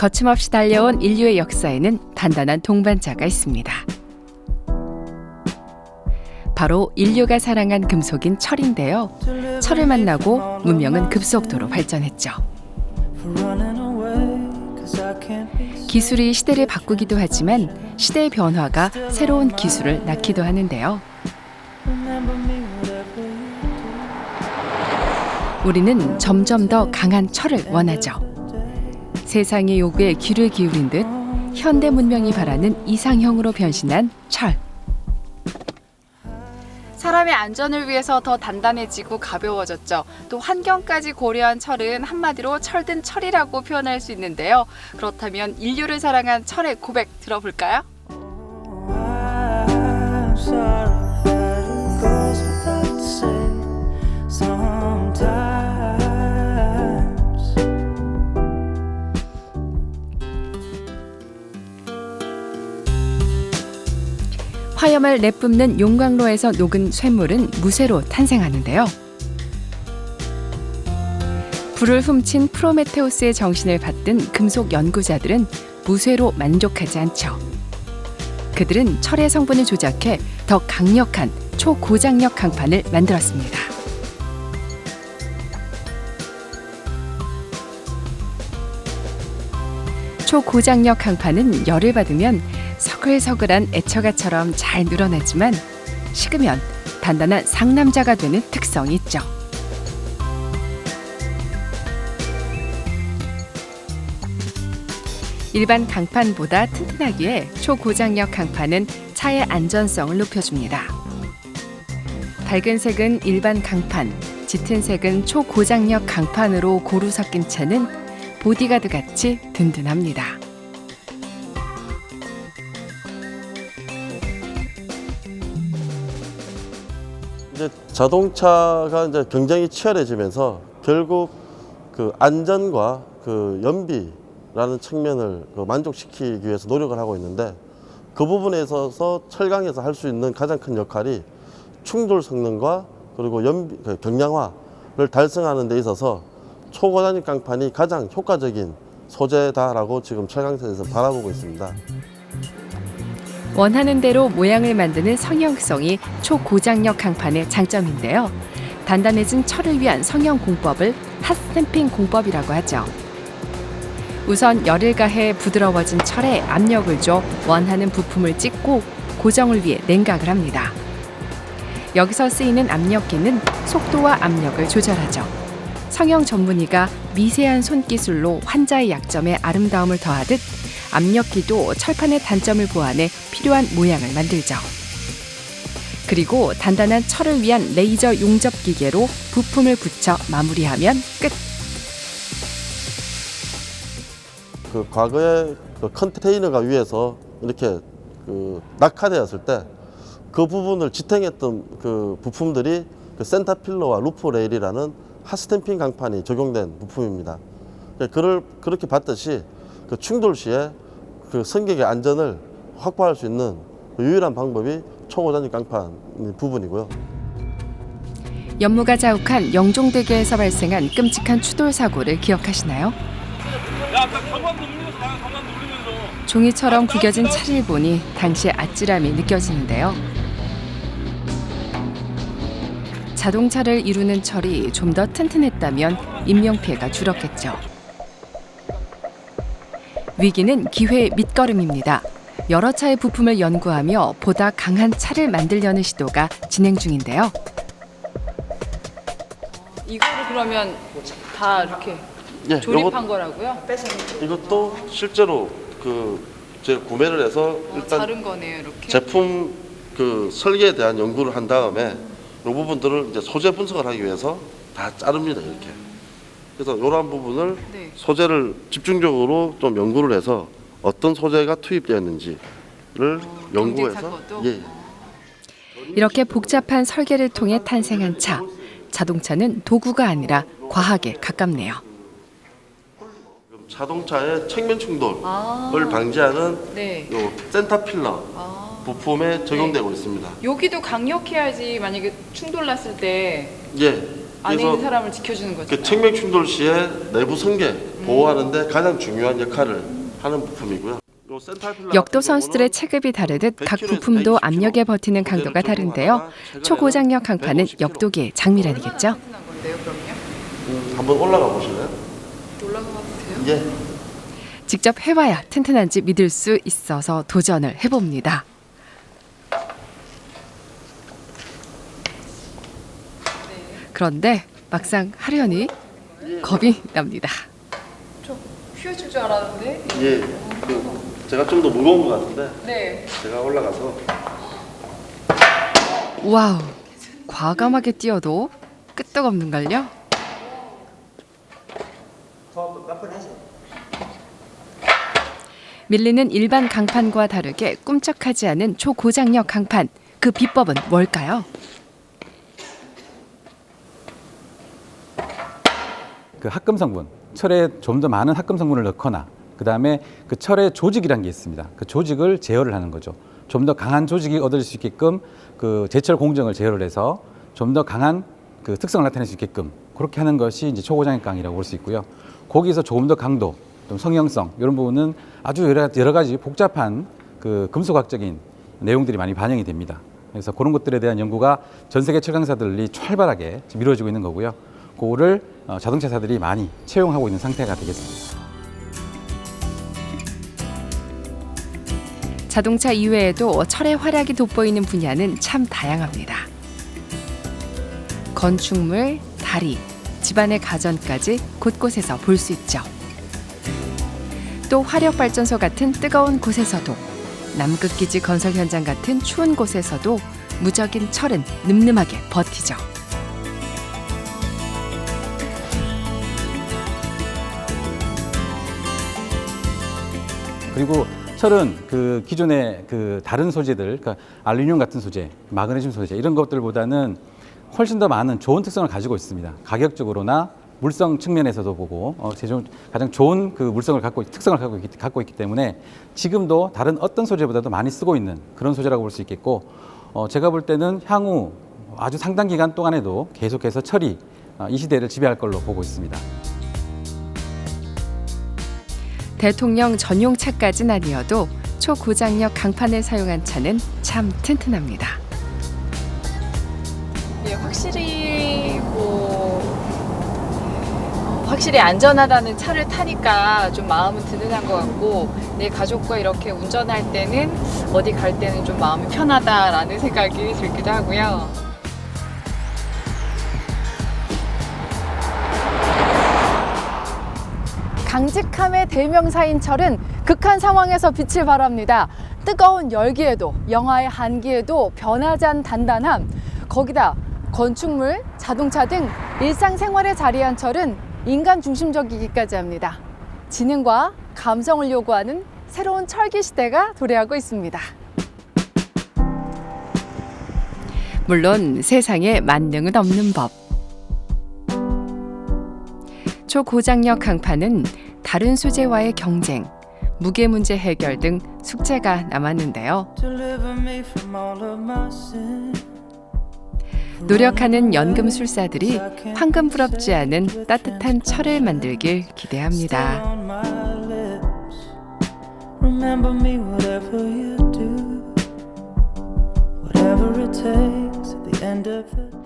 거침없이 달려온 인류의 역사에는 단단한 동반자가 있습니다. 바로 인류가 사랑한 금속인 철인데요. 철을 만나고 문명은 급속도로 발전했죠. 기술이 시대를 바꾸기도 하지만 시대의 변화가 새로운 기술을 낳기도 하는데요. 우리는 점점 더 강한 철을 원하죠. 세상의 요구에 귀를 기울인 듯 현대 문명이 바라는 이상형으로 변신한 철. 사람의 안전을 위해서 더 단단해지고 가벼워졌죠. 또 환경까지 고려한 철은 한마디로 철든 철이라고 표현할 수 있는데요. 그렇다면 인류를 사랑한 철의 고백 들어볼까요? 화염을 내뿜는 용광로에서 녹은 쇠물은 무쇠로 탄생하는데요. 불을 훔친 프로메테우스의 정신을 받든 금속 연구자들은 무쇠로 만족하지 않죠. 그들은 철의 성분을 조작해 더 강력한 초고장력 강판을 만들었습니다. 초고장력 강판은 열을 받으면 서글서글한 애처가처럼 잘 늘어나지만 식으면 단단한 상남자가 되는 특성이 있죠. 일반 강판보다 튼튼하기에 초고장력 강판은 차의 안전성을 높여줍니다. 밝은 색은 일반 강판, 짙은 색은 초고장력 강판으로 고루 섞인 차는 보디가드 같이 든든합니다. 이제 자동차가 이제 경쟁이 치열해지면서 결국 그 안전과 그 연비라는 측면을 만족시키기 위해서 노력을 하고 있는데, 그 부분에 있어서 철강에서 할 수 있는 가장 큰 역할이 충돌 성능과 그리고 연비, 경량화를 달성하는 데 있어서 초고장력 강판이 가장 효과적인 소재다라고 지금 철강사에서 바라보고 있습니다. 원하는 대로 모양을 만드는 성형성이 초고장력 강판의 장점인데요. 단단해진 철을 위한 성형 공법을 핫스탬핑 공법이라고 하죠. 우선 열을 가해 부드러워진 철에 압력을 줘 원하는 부품을 찍고 고정을 위해 냉각을 합니다. 여기서 쓰이는 압력기는 속도와 압력을 조절하죠. 성형 전문의가 미세한 손기술로 환자의 약점에 아름다움을 더하듯 압력기도 철판의 단점을 보완해 필요한 모양을 만들죠. 그리고 단단한 철을 위한 레이저 용접 기계로 부품을 붙여 마무리하면 끝. 그 과거에 그 컨테이너가 위에서 이렇게 낙하되었을 때 그 부분을 지탱했던 그 부품들이 그 센터필러와 루프 레일이라는 핫스탬핑 강판이 적용된 부품입니다. 그렇게 봤듯이 그 충돌 시에 그 승객의 안전을 확보할 수 있는 유일한 방법이 초고장력 강판 부분이고요. 연무가 자욱한 영종대교에서 발생한 끔찍한 추돌 사고를 기억하시나요? 종이처럼 구겨진 차를 보니 당시의 아찔함이 느껴지는데요. 자동차를 이루는 철이 좀 더 튼튼했다면 인명피해가 줄었겠죠. 위기는 기회의 밑거름입니다. 여러 차의 부품을 연구하며 보다 강한 차를 만들려는 시도가 진행 중인데요. 이거를 그러면 다 이렇게 예, 조립한 거라고요? 이것도 실제로 제가 구매를 해서 일단 다른 거네요, 이렇게. 제품 설계에 대한 연구를 한 다음에 이 부분들을 이제 소재 분석을 하기 위해서 다 자릅니다, 이렇게. 그래서 이러한 부분을 네. 소재를 집중적으로 좀 연구를 해서 어떤 소재가 투입되었는지를 연구해서 예. 이렇게 복잡한 설계를 통해 탄생한 차. 자동차는 도구가 아니라 과학에 가깝네요. 자동차의 측면 충돌을 방지하는 네. 요 센터필러 부품에 적용되고 있습니다. 여기도 강력해야지 만약에 충돌 났을 때 예. 안에 그래서 있는 사람을 지켜주는 거죠. 그 청명 충돌 시에 내부 성계 보호하는데 가장 중요한 역할을 하는 부품이고요. 요 센탈필라 역도 같은 선수들의 경우는 체급이 다르듯 각 100kg 에서 부품도 120kg. 압력에 버티는 강도가 모델을 다른데요. 적용하다가 최근에는 초고장력 강판은 150kg. 역도계의 장미란이겠죠. 얼마나 튼튼한 건데요, 그럼요? 한번 올라가 보실래요? 올라가봐도 돼요? 예. 직접 해봐야 튼튼한지 믿을 수 있어서 도전을 해봅니다. 그런데 막상 하려니 겁이 납니다. 저 휘어질 줄 알았는데. 예. 제가 좀 더 무거운 것 같은데 네. 제가 올라가서 와우, 과감하게 뛰어도 끄떡없는걸요? 밀리는 일반 강판과 다르게 꿈쩍하지 않은 초고장력 강판. 그 비법은 뭘까요? 그 합금 성분, 철에 좀 더 많은 합금 성분을 넣거나 그다음에 그 철의 조직이라는 게 있습니다. 그 조직을 제어를 하는 거죠. 좀 더 강한 조직이 얻을 수 있게끔 그 제철 공정을 제어를 해서 좀 더 강한 그 특성을 나타낼 수 있게끔 그렇게 하는 것이 이제 초고장력 강이라고 볼 수 있고요. 거기서 조금 더 강도, 좀 성형성 이런 부분은 아주 여러 가지 복잡한 그 금속학적인 내용들이 많이 반영이 됩니다. 그래서 그런 것들에 대한 연구가 전 세계 철강사들이 활발하게 지금 이루어지고 있는 거고요. 그거를 자동차사들이 많이 채용하고 있는 상태가 되겠습니다. 자동차 이외에도 철의 활약이 돋보이는 분야는 참 다양합니다. 건축물, 다리, 집안의 가전까지 곳곳에서 볼 수 있죠. 또 화력발전소 같은 뜨거운 곳에서도, 남극기지 건설 현장 같은 추운 곳에서도 무적인 철은 늠름하게 버티죠. 그리고 철은 그 기존의 그 다른 소재들, 그러니까 알루미늄 같은 소재, 마그네슘 소재 이런 것들보다는 훨씬 더 많은 좋은 특성을 가지고 있습니다. 가격적으로나 물성 측면에서도 보고 가장 좋은 그 물성을 특성을 갖고 있기 때문에 지금도 다른 어떤 소재보다도 많이 쓰고 있는 그런 소재라고 볼 수 있겠고, 제가 볼 때는 향후 아주 상당 기간 동안에도 계속해서 철이 이 시대를 지배할 걸로 보고 있습니다. 대통령 전용 차까지는 아니어도 초고장력 강판을 사용한 차는 참 튼튼합니다. 예, 확실히 안전하다는 차를 타니까 좀 마음은 든든한 것 같고, 내 가족과 이렇게 운전할 때는 어디 갈 때는 좀 마음이 편하다라는 생각이 들기도 하고요. 강직함의 대명사인 철은 극한 상황에서 빛을 발합니다. 뜨거운 열기에도, 영하의 한기에도 변하지 않은 단단함, 거기다 건축물, 자동차 등 일상생활에 자리한 철은 인간 중심적이기까지 합니다. 지능과 감성을 요구하는 새로운 철기 시대가 도래하고 있습니다. 물론 세상에 만능은 없는 법. 초고장력 강판은 다른 소재와의 경쟁, 무게 문제 해결 등 숙제가 남았는데요. 노력하는 연금술사들이 황금부럽지 않은 따뜻한 철을 만들길 기대합니다. Remember me whatever you do, whatever it takes at the end of the